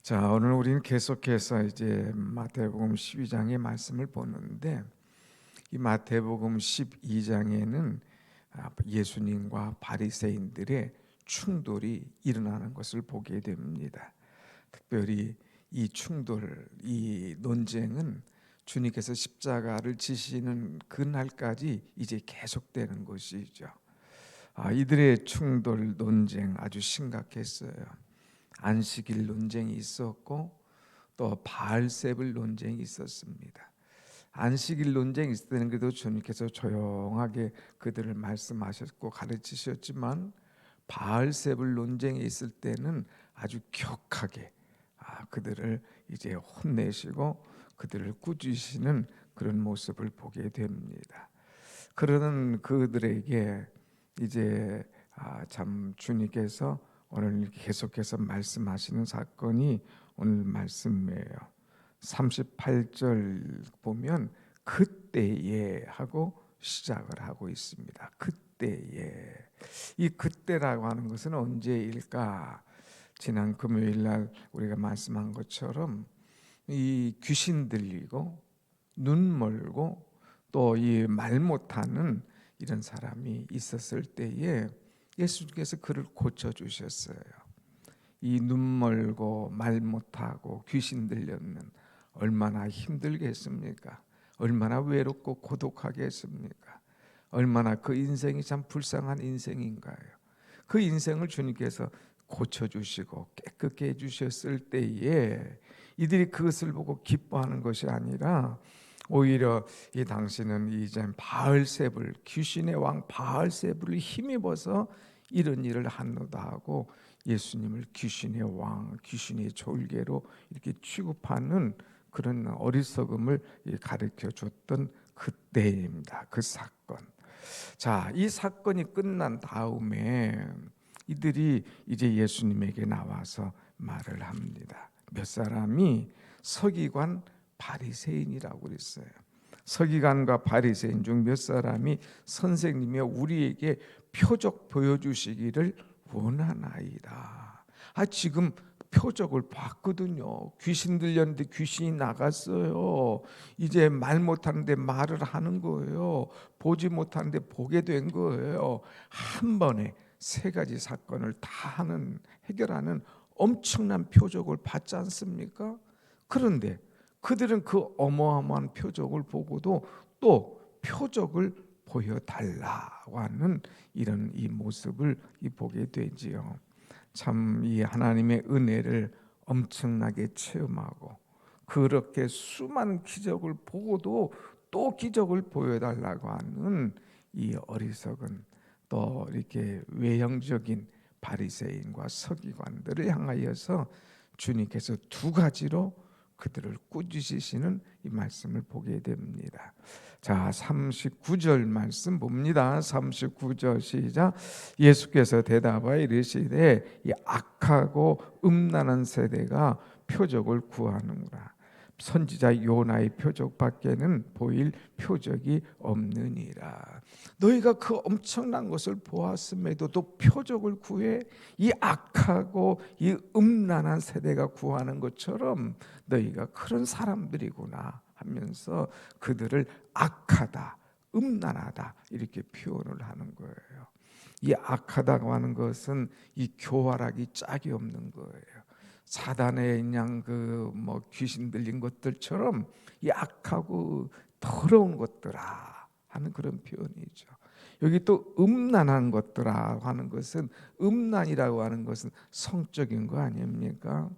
자, 오늘 우리는 계속해서 이제 마태복음 12장의 말씀을 보는데, 이 마태복음 12장에는 예수님과 바리새인들의 충돌이 일어나는 것을 보게 됩니다. 특별히 이 충돌, 이 논쟁은 주님께서 십자가를 지시는 그날까지 이제 계속되는 것이죠. 이들의 충돌 논쟁 아주 심각했어요. 안식일 논쟁이 있었고 또 바알세불 논쟁이 있었습니다. 안식일 논쟁이 있을 때는 그래도 주님께서 조용하게 그들을 말씀하셨고 가르치셨지만, 바알세불 논쟁이 있을 때는 아주 격하게 그들을 이제 혼내시고 그들을 꾸짖으시는 그런 모습을 보게 됩니다. 그러는 그들에게 이제 참 주님께서 오늘 계속해서 말씀하시는 사건이 오늘 말씀이에요. 38절 보면 그때에 하고 시작을 하고 있습니다. 그때에. 이 그때라고 하는 것은 언제일까? 지난 금요일 날 우리가 말씀한 것처럼 이 귀신 들리고 눈 멀고 또 이 말 못하는 이런 사람이 있었을 때에 예수님께서 그를 고쳐주셨어요. 이 눈 멀고 말 못하고 귀신 들렸는 얼마나 힘들겠습니까? 얼마나 외롭고 고독하겠습니까? 얼마나 그 인생이 참 불쌍한 인생인가요? 그 인생을 주님께서 고쳐주시고 깨끗게 해주셨을 때에 이들이 그것을 보고 기뻐하는 것이 아니라 오히려 이 당시는 이제 바알세불, 귀신의 왕 바알세불을 힘입어서 이런 일을 한노다 하고 예수님을 귀신의 왕, 귀신의 졸개로 이렇게 취급하는 그런 어리석음을 가르쳐 줬던 그때입니다. 그 사건. 자, 이 사건이 끝난 다음에 이들이 이제 예수님에게 나와서 말을 합니다. 몇 사람이 서기관 바리새인이라고 그랬어요. 서기관과 바리새인 중 몇 사람이 선생님이 우리에게 표적 보여주시기를 원하나이다. 지금 표적을 봤거든요. 귀신 들렸는데 귀신이 나갔어요. 이제 말 못하는데 말을 하는 거예요. 보지 못하는데 보게 된 거예요. 한 번에 세 가지 사건을 다 해결하는 엄청난 표적을 받지 않습니까? 그런데 그들은 그 어마어마한 표적을 보고도 또 표적을 보여달라고 하는 이런 이 모습을 보게 되지요. 참 이 하나님의 은혜를 엄청나게 체험하고 그렇게 수많은 기적을 보고도 또 기적을 보여달라고 하는 이 어리석은 또 이렇게 외형적인 바리새인과 서기관들을 향하여서 주님께서 두 가지로 그들을 꾸짖으시는 이 말씀을 보게 됩니다. 자, 39절 말씀 봅니다. 39절 시작. 예수께서 대답하여 이르시되 이 악하고 음란한 세대가 표적을 구하는구나. 선지자 요나의 표적밖에는 보일 표적이 없느니라. 너희가 그 엄청난 것을 보았음에도 또 표적을 구해? 이 악하고 이 음란한 세대가 구하는 것처럼 너희가 그런 사람들이구나 하면서 그들을 악하다, 음란하다 이렇게 표현을 하는 거예요. 이 악하다고 하는 것은 이 교활하기 짝이 없는 거예요. 사단의 그냥 귀신 들린 것들처럼 이 악하고 더러운 것들아 하는 그런 표현이죠. 여기 또 음란한 것들아 하는 것은, 음란이라고 하는 것은 성적인 거 아닙니까?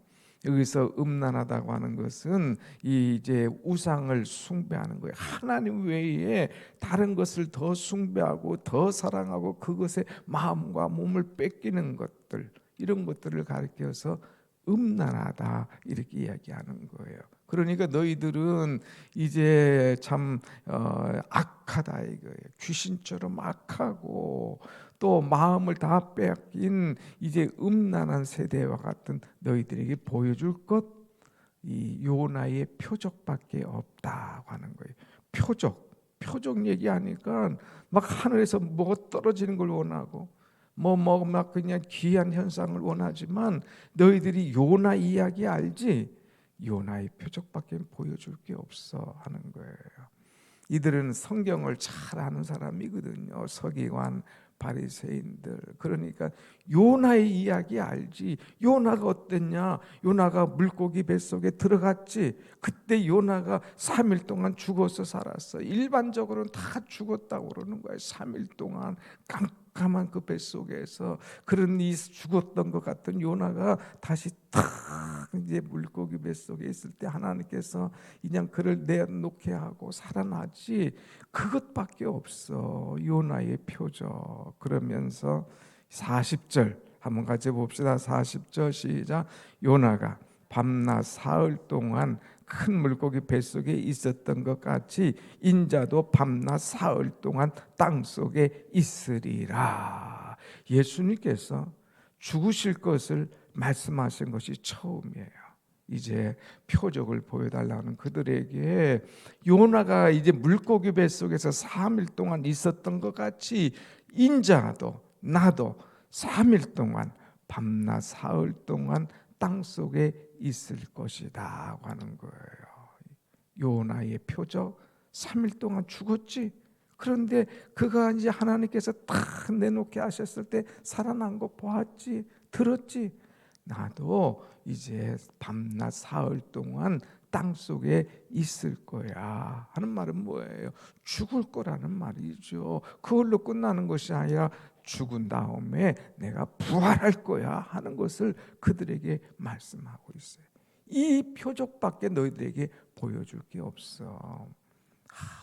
여기서 음란하다고 하는 것은 이제 우상을 숭배하는 거예요. 하나님 외에 다른 것을 더 숭배하고 더 사랑하고 그것에 마음과 몸을 뺏기는 것들, 이런 것들을 가리켜서 음란하다 이렇게 이야기하는 거예요. 그러니까 너희들은 이제 참 악하다 이거예요. 귀신처럼 악하고 또 마음을 다 뺏긴 이제 음란한 세대와 같은 너희들에게 보여줄 것, 이 요나의 표적밖에 없다고 하는 거예요. 표적 얘기하니까 막 하늘에서 뭐가 떨어지는 걸 원하고 막 그냥 귀한 현상을 원하지만 너희들이 요나 이야기 알지? 요나의 표적밖에 보여줄 게 없어 하는 거예요. 이들은 성경을 잘 아는 사람이거든요. 서기관, 바리새인들. 그러니까 요나의 이야기 알지. 요나가 어땠냐? 요나가 물고기 뱃속에 들어갔지. 그때 요나가 3일 동안 죽어서 살았어. 일반적으로는 다 죽었다고 그러는 거예요. 3일 동안 깜깜한 그 뱃속에서 그런 이 죽었던 것 같은 요나가 다시 탁 이제 물고기 뱃속에 있을 때 하나님께서 그냥 그를 내놓게 하고 살아나지. 그것밖에 없어. 요나의 표적. 그러면서 40절 한번 같이 봅시다. 40절 시작. 요나가 밤낮 사흘 동안 큰 물고기 뱃속에 있었던 것 같이 인자도 밤낮 사흘 동안 땅속에 있으리라. 예수님께서 죽으실 것을 말씀하신 것이 처음이에요. 이제 표적을 보여달라는 그들에게 요나가 이제 물고기 뱃속에서 3일 동안 있었던 것 같이 인자도 나도 3일 동안 밤낮 사흘 동안 땅속에 있을 것이다 하는 거예요. 요나의 표적 3일 동안 죽었지. 그런데 그가 이제 하나님께서 딱 내놓게 하셨을 때 살아난 거 보았지, 들었지. 나도 이제 밤낮 사흘 동안 땅속에 있을 거야 하는 말은 뭐예요? 죽을 거라는 말이죠. 그걸로 끝나는 것이 아니라 죽은 다음에 내가 부활할 거야 하는 것을 그들에게 말씀하고 있어요. 이 표적밖에 너희들에게 보여줄 게 없어.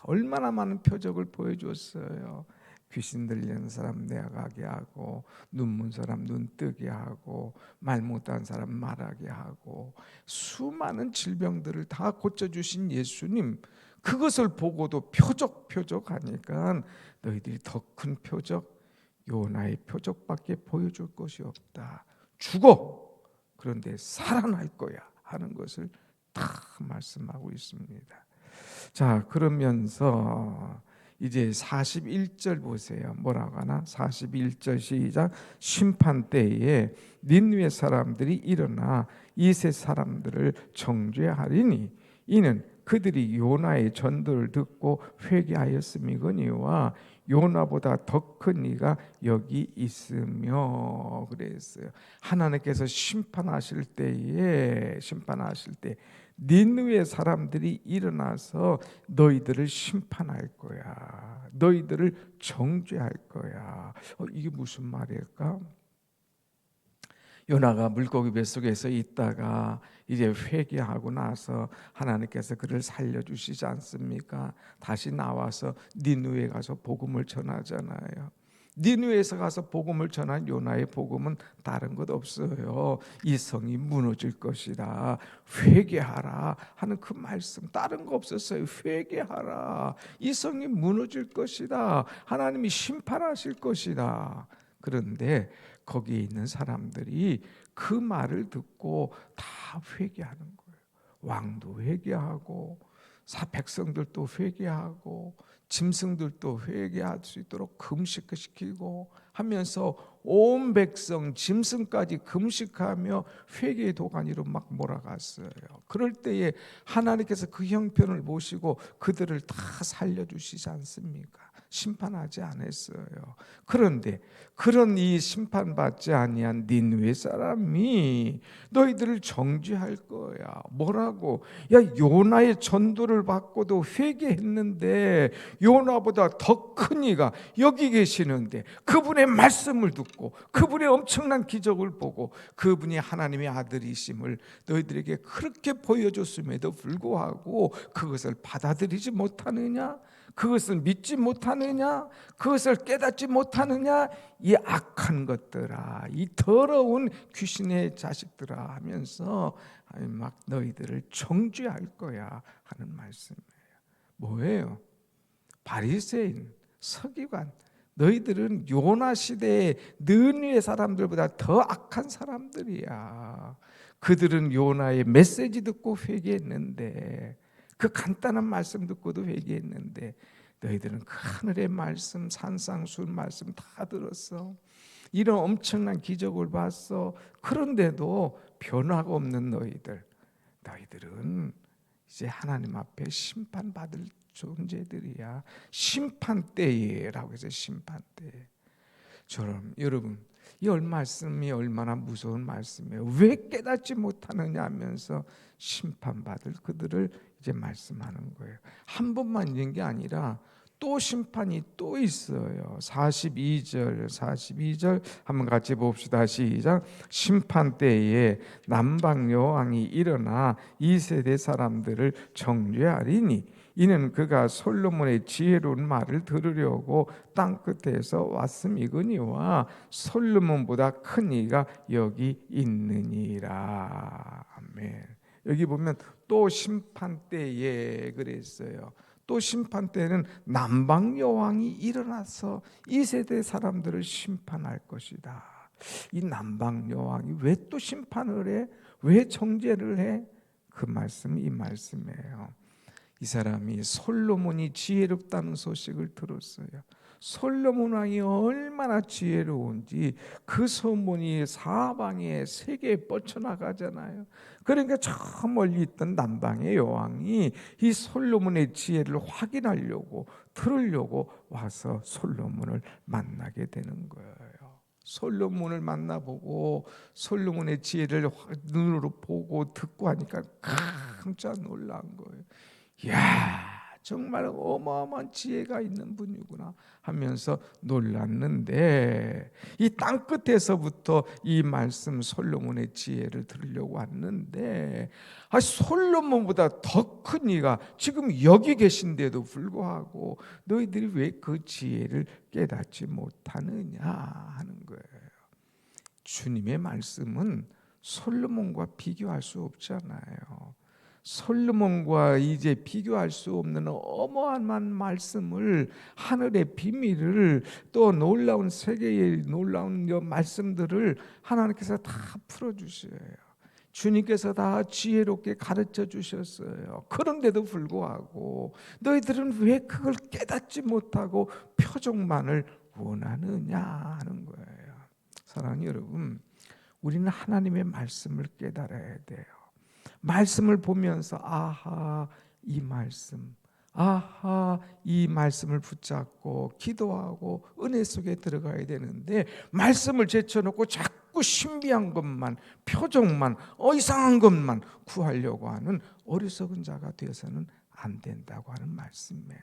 얼마나 많은 표적을 보여줬어요. 귀신 들리는 사람 나가게 하고, 눈 문 사람 눈 뜨게 하고, 말 못하는 사람 말하게 하고, 수많은 질병들을 다 고쳐주신 예수님, 그것을 보고도 표적 하니까 너희들이 더 큰 표적, 요나의 표적밖에 보여줄 것이 없다. 죽어. 그런데 살아날 거야 하는 것을 다 말씀하고 있습니다. 자, 그러면서 이제 41절 보세요. 뭐라고 하나? 41절 시작. 심판 때에 니느웨 사람들이 일어나 이세 사람들을 정죄하리니 이는 그들이 요나의 전도를 듣고 회개하였음이거니와 요나보다 더 큰 이가 여기 있으며 그랬어요. 하나님께서 심판하실 때 니느웨 사람들이 일어나서 너희들을 심판할 거야. 너희들을 정죄할 거야. 이게 무슨 말일까? 요나가 물고기 뱃속에서 있다가 이제 회개하고 나서 하나님께서 그를 살려주시지 않습니까? 다시 나와서 니느웨에 가서 복음을 전하잖아요. 니느웨에서 가서 복음을 전한 요나의 복음은 다른 것 없어요. 이 성이 무너질 것이다. 회개하라 하는 그 말씀, 다른 거 없었어요. 회개하라. 이 성이 무너질 것이다. 하나님이 심판하실 것이다. 그런데 거기에 있는 사람들이 그 말을 듣고 다 회개하는 거예요. 왕도 회개하고 백성들도 회개하고 짐승들도 회개할 수 있도록 금식시키고 하면서 온 백성 짐승까지 금식하며 회개의 도가니로 막 몰아갔어요. 그럴 때에 하나님께서 그 형편을 보시고 그들을 다 살려주시지 않습니까? 심판하지 않았어요. 그런데 그런 이 심판받지 아니한 니느웨 사람이 너희들을 정죄할 거야. 뭐라고? 야, 요나의 전도를 받고도 회개했는데 요나보다 더 큰 이가 여기 계시는데 그분의 말씀을 듣고 그분의 엄청난 기적을 보고 그분이 하나님의 아들이심을 너희들에게 그렇게 보여줬음에도 불구하고 그것을 받아들이지 못하느냐? 그것을 믿지 못하느냐? 그것을 깨닫지 못하느냐? 이 악한 것들아, 이 더러운 귀신의 자식들아 하면서 막 너희들을 정죄할 거야 하는 말씀이에요. 뭐예요? 바리새인, 서기관, 너희들은 요나 시대의 느느웨 사람들보다 더 악한 사람들이야. 그들은 요나의 메시지 듣고 회개했는데, 그 간단한 말씀 듣고도 회개했는데 너희들은 그 하늘의 말씀, 산상수훈 말씀 다 들었어. 이런 엄청난 기적을 봤어. 그런데도 변화가 없는 너희들은 이제 하나님 앞에 심판받을 존재들이야. 심판대예라고 해서 심판대. 저럼 여러분, 이 말씀이 얼마나 무서운 말씀이에요. 왜 깨닫지 못하느냐 하면서 심판받을 그들을 이제 말씀하는 거예요. 한 번만 있는 게 아니라 또 심판이 또 있어요. 42절 한번 같이 봅시다. 시작. 심판 때에 남방 여왕이 일어나 이 세대 사람들을 정죄하리니 이는 그가 솔로몬의 지혜로운 말을 들으려고 땅 끝에서 왔음이거니와 솔로몬보다 큰 이가 여기 있느니라. 아멘. 여기 보면 또 심판 때에 그랬어요. 또 심판 때는 남방 여왕이 일어나서 이 세대 사람들을 심판할 것이다. 이 남방 여왕이 왜 또 심판을 해? 왜 정죄를 해? 그 말씀이 이 말씀이에요. 이 사람이 솔로몬이 지혜롭다는 소식을 들었어요. 솔로몬 왕이 얼마나 지혜로운지 그 소문이 사방에 세계에 뻗쳐나가잖아요. 그러니까 저 멀리 있던 남방의 여왕이 이 솔로몬의 지혜를 확인하려고 들으려고 와서 솔로몬을 만나게 되는 거예요. 솔로몬을 만나보고 솔로몬의 지혜를 눈으로 보고 듣고 하니까 깜짝 놀란 거예요. 이야, 정말 어마어마한 지혜가 있는 분이구나 하면서 놀랐는데, 이 땅 끝에서부터 이 말씀 솔로몬의 지혜를 들으려고 왔는데, 솔로몬보다 더 큰 이가 지금 여기 계신데도 불구하고 너희들이 왜 그 지혜를 깨닫지 못하느냐 하는 거예요. 주님의 말씀은 솔로몬과 비교할 수 없잖아요. 솔로몬과 이제 비교할 수 없는 어마어마한 말씀을, 하늘의 비밀을, 또 놀라운 세계의 놀라운 말씀들을 하나님께서 다 풀어주셔요. 주님께서 다 지혜롭게 가르쳐 주셨어요. 그런데도 불구하고 너희들은 왜 그걸 깨닫지 못하고 표적만을 원하느냐 하는 거예요. 사랑하는 여러분, 우리는 하나님의 말씀을 깨달아야 돼요. 말씀을 보면서 이 말씀을 붙잡고 기도하고 은혜 속에 들어가야 되는데, 말씀을 제쳐놓고 자꾸 신비한 것만, 표적만, 이상한 것만 구하려고 하는 어리석은 자가 되어서는 안 된다고 하는 말씀이에요.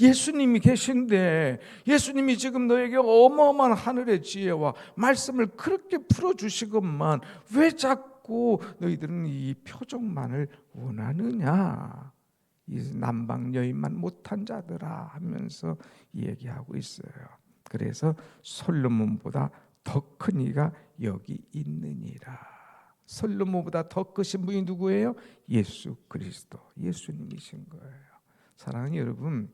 예수님이 계신데, 예수님이 지금 너에게 어마어마한 하늘의 지혜와 말씀을 그렇게 풀어주시건만 왜 자꾸 너희들은 이 표적만을 원하느냐, 이 남방 여인만 못한 자들아 하면서 얘기하고 있어요. 그래서 솔로몬보다 더 큰 이가 여기 있느니라. 솔로몬보다 더 크신 분이 누구예요? 예수 그리스도, 예수님이신 거예요. 사랑하는 여러분,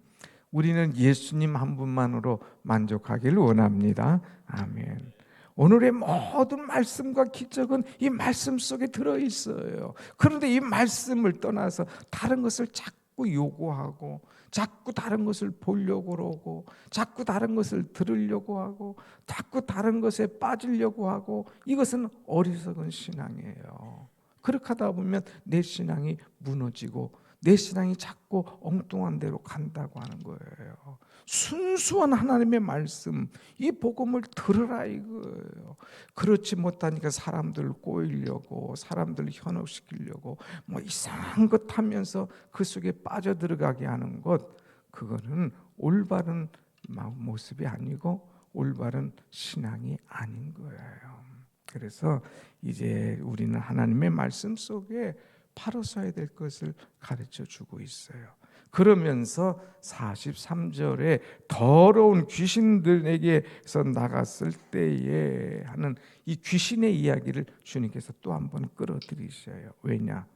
우리는 예수님 한 분만으로 만족하기를 원합니다. 아멘. 오늘의 모든 말씀과 기적은 이 말씀 속에 들어있어요. 그런데 이 말씀을 떠나서 다른 것을 자꾸 요구하고, 자꾸 다른 것을 보려고 그러고, 자꾸 다른 것을 들으려고 하고, 자꾸 다른 것에 빠지려고 하고, 이것은 어리석은 신앙이에요. 그렇게 하다 보면 내 신앙이 무너지고 내 신앙이 자꾸 엉뚱한 데로 간다고 하는 거예요. 순수한 하나님의 말씀, 이 복음을 들으라 이거예요. 그렇지 못하니까 사람들을 꼬이려고, 사람들을 현혹시키려고 이상한 것 하면서 그 속에 빠져들어가게 하는 것, 그거는 올바른 모습이 아니고 올바른 신앙이 아닌 거예요. 그래서 이제 우리는 하나님의 말씀 속에 바로 서야 될 것을 가르쳐 주고 있어요. 그러면서 43절에 더러운 귀신들에게서 나갔을 때에 하는 이 귀신의 이야기를 주님께서 또 한 번 끌어들이셔요. 왜냐?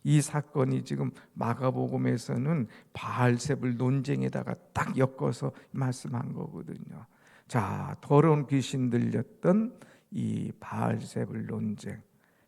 이 사건이 지금 마가복음에서는 바알셉을 논쟁에다가 딱 엮어서 말씀한 거거든요. 자, 더러운 귀신 들렸던 이 바알셉을 논쟁,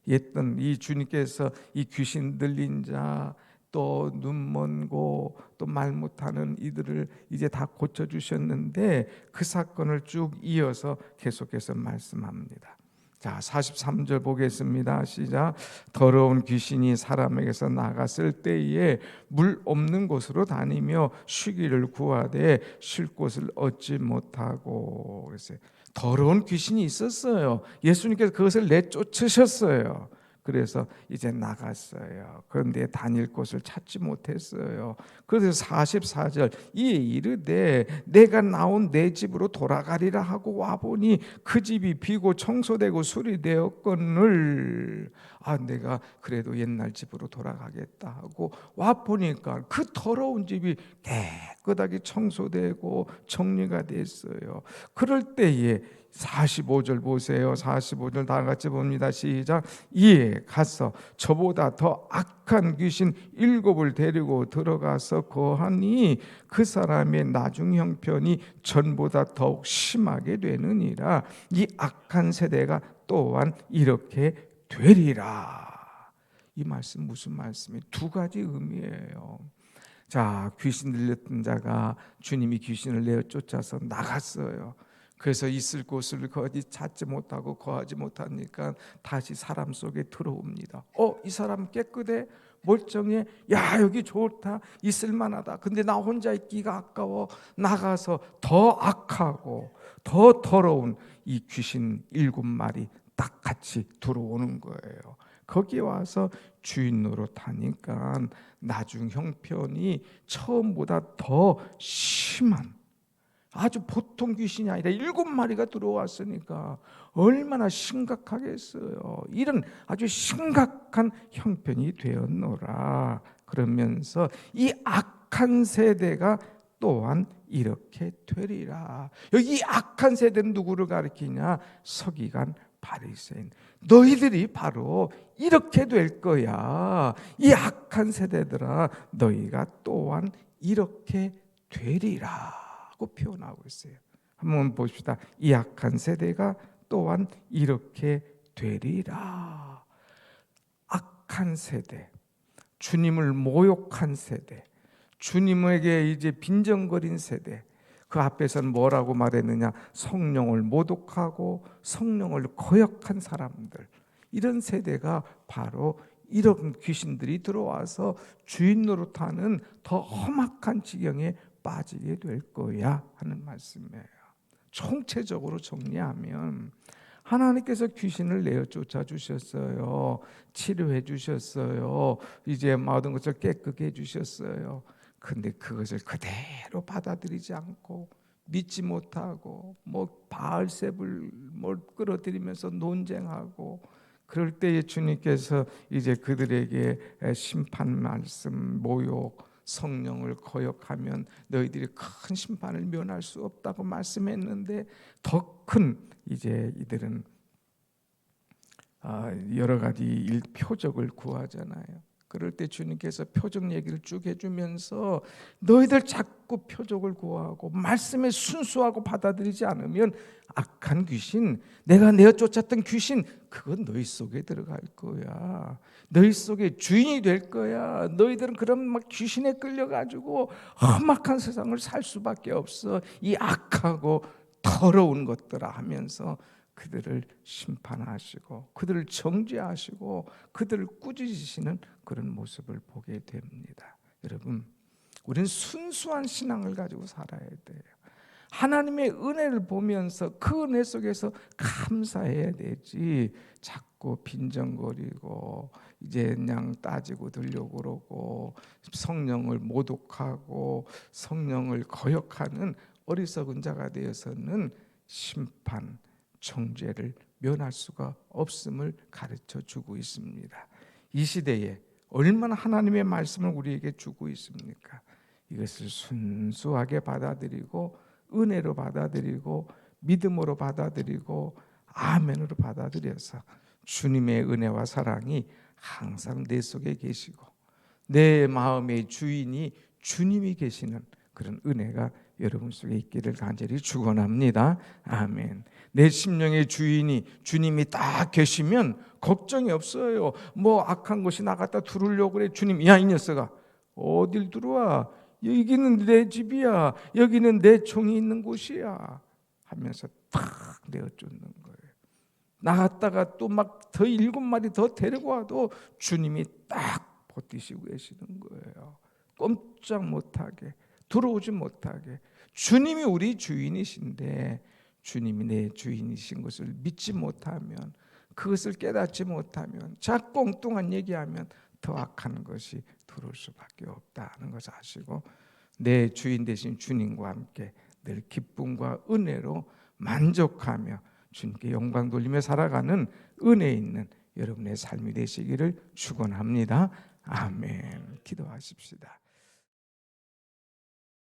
했던 이 주님께서 이 귀신 들린 자, 또 눈먼고 또 말 못하는 이들을 이제 다 고쳐주셨는데 그 사건을 쭉 이어서 계속해서 말씀합니다. 자, 43절 보겠습니다. 시작. 더러운 귀신이 사람에게서 나갔을 때에 물 없는 곳으로 다니며 쉬기를 구하되 쉴 곳을 얻지 못하고. 그랬어요. 더러운 귀신이 있었어요. 예수님께서 그것을 내쫓으셨어요. 그래서 이제 나갔어요. 그런데 다닐 곳을 찾지 못했어요. 그래서 44절 이에 이르되 내가 나온 내 집으로 돌아가리라 하고 와보니 그 집이 비고 청소되고 수리되었거늘 내가 그래도 옛날 집으로 돌아가겠다 하고 와보니까 그 더러운 집이 깨끗하게 청소되고 정리가 됐어요. 그럴 때에 45절 보세요. 45절 다 같이 봅니다. 시작. 이에 가서 저보다 더 악한 귀신 7을 데리고 들어가서 거하니 그 사람의 나중 형편이 전보다 더욱 심하게 되느니라. 이 악한 세대가 또한 이렇게 되리라. 이 말씀 무슨 말씀이? 두 가지 의미예요. 자, 귀신 들렸던 자가 주님이 귀신을 내어 쫓아서 나갔어요. 그래서 있을 곳을 어디 찾지 못하고 거하지 못하니까 다시 사람 속에 들어옵니다. 이 사람 깨끗해, 멀쩡해, 야 여기 좋다, 있을만하다. 근데 나 혼자 있기가 아까워. 나가서 더 악하고 더 더러운 이 귀신 7마리 딱 같이 들어오는 거예요. 거기 와서 주인 노릇하니까 나중 형편이 처음보다 더 심한, 아주 보통 귀신이 아니라 7마리가 들어왔으니까 얼마나 심각하겠어요. 이런 아주 심각한 형편이 되었노라. 그러면서 이 악한 세대가 또한 이렇게 되리라. 여기 악한 세대는 누구를 가리키냐? 서기관 바리새인. 너희들이 바로 이렇게 될 거야. 이 악한 세대들아, 너희가 또한 이렇게 되리라 고 표현하고 있어요. 한번 봅시다. 이 악한 세대가 또한 이렇게 되리라. 악한 세대, 주님을 모욕한 세대, 주님에게 이제 빈정거린 세대, 그 앞에서는 뭐라고 말했느냐? 성령을 모독하고 성령을 거역한 사람들, 이런 세대가 바로 이런 귀신들이 들어와서 주인 노릇하는 더 험악한 지경에 빠지게 될 거야 하는 말씀이에요. 총체적으로 정리하면 하나님께서 귀신을 내어 쫓아 주셨어요. 치료해 주셨어요. 이제 모든 것을 깨끗게 해 주셨어요. 근데 그것을 그대로 받아들이지 않고 믿지 못하고 바알세불 끌어들이면서 논쟁하고, 그럴 때에 주님께서 이제 그들에게 심판 말씀, 모욕, 성령을 거역하면 너희들이 큰 심판을 면할 수 없다고 말씀했는데, 더 큰 이제 이들은 여러 가지 표적을 구하잖아요. 그럴 때 주님께서 표적 얘기를 쭉 해주면서 너희들 자꾸 표적을 구하고 말씀에 순수하고 받아들이지 않으면 악한 귀신, 내가 내어 쫓았던 귀신, 그건 너희 속에 들어갈 거야. 너희 속에 주인이 될 거야. 너희들은 그런 귀신에 끌려가지고 험악한 세상을 살 수밖에 없어. 이 악하고 더러운 것들아 하면서 그들을 심판하시고 그들을 정죄하시고 그들을 꾸짖으시는 그런 모습을 보게 됩니다. 여러분, 우리는 순수한 신앙을 가지고 살아야 돼요. 하나님의 은혜를 보면서 그 은혜 속에서 감사해야 되지, 자꾸 빈정거리고 이제 그냥 따지고 들려고 그러고 성령을 모독하고 성령을 거역하는 어리석은 자가 되어서는 심판, 정죄를 면할 수가 없음을 가르쳐 주고 있습니다. 이 시대에 얼마나 하나님의 말씀을 우리에게 주고 있습니까? 이것을 순수하게 받아들이고 은혜로 받아들이고 믿음으로 받아들이고 아멘으로 받아들여서 주님의 은혜와 사랑이 항상 내 속에 계시고 내 마음의 주인이 주님이 계시는 그런 은혜가 여러분 속에 있기를 간절히 축원합니다. 아멘. 내 심령의 주인이 주님이 딱 계시면 걱정이 없어요. 악한 것이 나갔다 들으려고 그래. 주님, 야 이 녀석아, 어딜 들어와? 여기는 내 집이야. 여기는 내 종이 있는 곳이야. 하면서 탁 내어쫓는 거예요. 나갔다가 또 막 더 7마리 더 데리고 와도 주님이 딱 버티시고 계시는 거예요. 꼼짝 못하게, 들어오지 못하게. 주님이 우리 주인이신데 주님이 내 주인이신 것을 믿지 못하면, 그것을 깨닫지 못하면, 자꾸 엉뚱한 얘기하면 더 악한 것이 들어올 수밖에 없다는 것을 아시고, 내 주인 되신 주님과 함께 늘 기쁨과 은혜로 만족하며 주님께 영광 돌리며 살아가는 은혜 있는 여러분의 삶이 되시기를 축원합니다. 아멘. 기도하십시다.